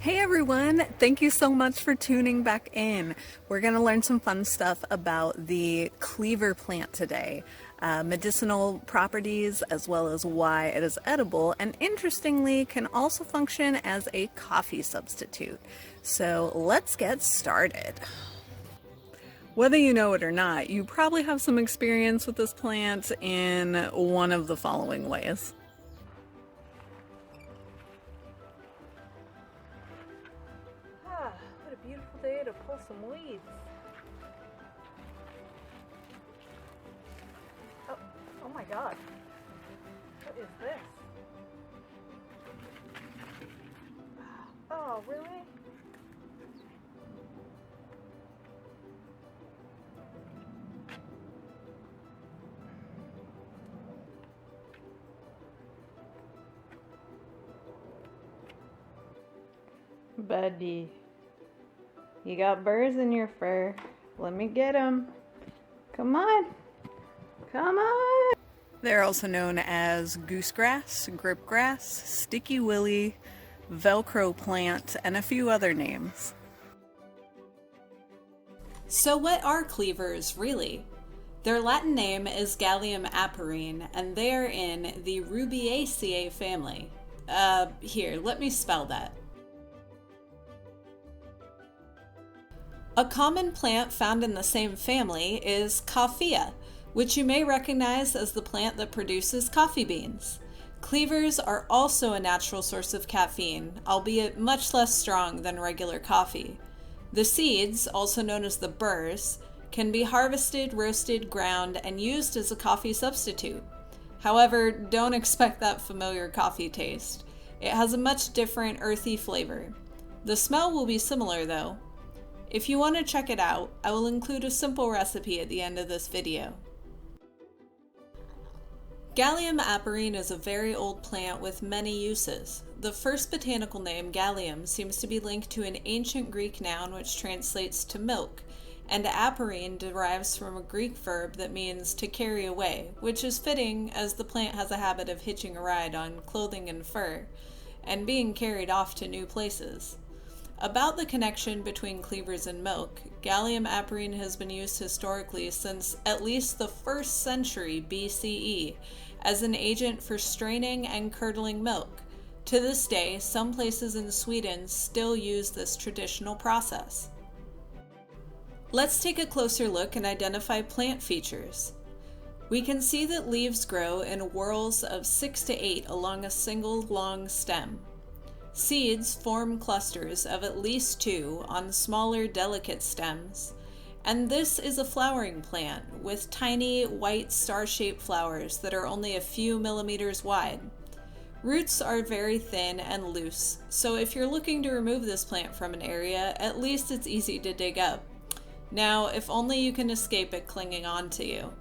Hey everyone, thank you so much for tuning back in. We're going to learn some fun stuff about the cleaver plant today, medicinal properties as well as why it is edible, and interestingly can also function as a coffee substitute. So let's get started. Whether you know it or not, you probably have some experience with this plant in one of the following ways. What a beautiful day to pull some weeds. Oh my God. What is this? Oh, really? Buddy, you got burrs in your fur. Let me get them. Come on. Come on. They're also known as goosegrass, gripgrass, sticky willy, Velcro plant, and a few other names. So what are cleavers, really? Their Latin name is Galium Aparine, and they are in the Rubiaceae family. Here, let me spell that. A common plant found in the same family is coffea, which you may recognize as the plant that produces coffee beans. Cleavers are also a natural source of caffeine, albeit much less strong than regular coffee. The seeds, also known as the burrs, can be harvested, roasted, ground, and used as a coffee substitute. However, don't expect that familiar coffee taste. It has a much different earthy flavor. The smell will be similar though. If you want to check it out, I will include a simple recipe at the end of this video. Galium Aparine is a very old plant with many uses. The first botanical name, gallium, seems to be linked to an ancient Greek noun which translates to milk, and aparine derives from a Greek verb that means to carry away, which is fitting as the plant has a habit of hitching a ride on clothing and fur, and being carried off to new places. About the connection between cleavers and milk, Galium Aparine has been used historically since at least the 1st century BCE as an agent for straining and curdling milk. To this day, some places in Sweden still use this traditional process. Let's take a closer look and identify plant features. We can see that leaves grow in whorls of 6 to 8 along a single long stem. Seeds form clusters of at least 2 on smaller, delicate stems, and this is a flowering plant with tiny, white, star-shaped flowers that are only a few millimeters wide. Roots are very thin and loose, so if you're looking to remove this plant from an area, at least it's easy to dig up. Now, if only you can escape it clinging onto you.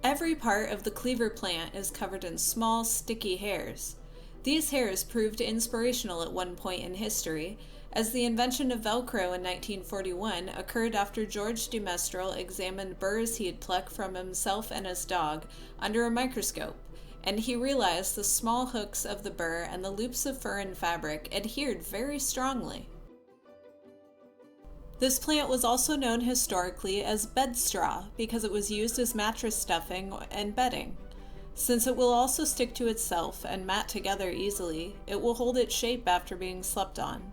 Every part of the cleaver plant is covered in small, sticky hairs. These hairs proved inspirational at one point in history, as the invention of Velcro in 1941 occurred after George de Mestral examined burrs he had plucked from himself and his dog under a microscope, and he realized the small hooks of the burr and the loops of fur and fabric adhered very strongly. This plant was also known historically as bed straw because it was used as mattress stuffing and bedding. Since it will also stick to itself and mat together easily, it will hold its shape after being slept on.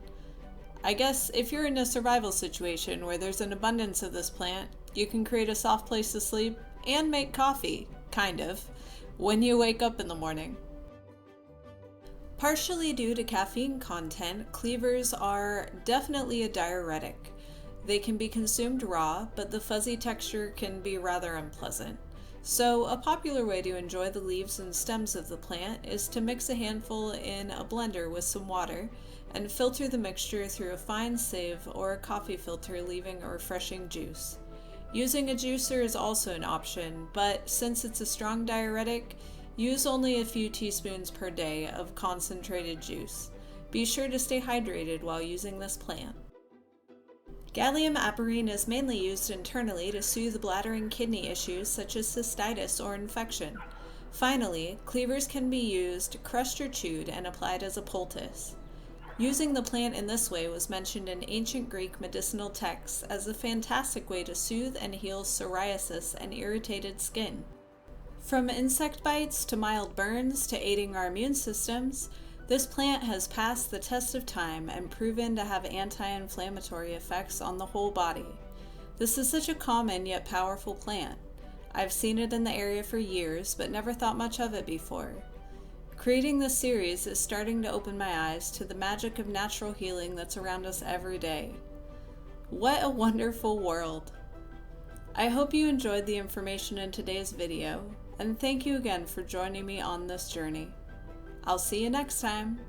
I guess if you're in a survival situation where there's an abundance of this plant, you can create a soft place to sleep and make coffee, kind of, when you wake up in the morning. Partially due to caffeine content, cleavers are definitely a diuretic. They can be consumed raw, but the fuzzy texture can be rather unpleasant. So a popular way to enjoy the leaves and stems of the plant is to mix a handful in a blender with some water and filter the mixture through a fine sieve or a coffee filter, leaving a refreshing juice. Using a juicer is also an option, but since it's a strong diuretic, use only a few teaspoons per day of concentrated juice. Be sure to stay hydrated while using this plant. Galium Aparine is mainly used internally to soothe bladder and kidney issues such as cystitis or infection. Finally, cleavers can be used crushed or chewed and applied as a poultice. Using the plant in this way was mentioned in ancient Greek medicinal texts as a fantastic way to soothe and heal psoriasis and irritated skin. From insect bites to mild burns to aiding our immune systems, this plant has passed the test of time and proven to have anti-inflammatory effects on the whole body. This is such a common yet powerful plant. I've seen it in the area for years, but never thought much of it before. Creating this series is starting to open my eyes to the magic of natural healing that's around us every day. What a wonderful world! I hope you enjoyed the information in today's video, and thank you again for joining me on this journey. I'll see you next time.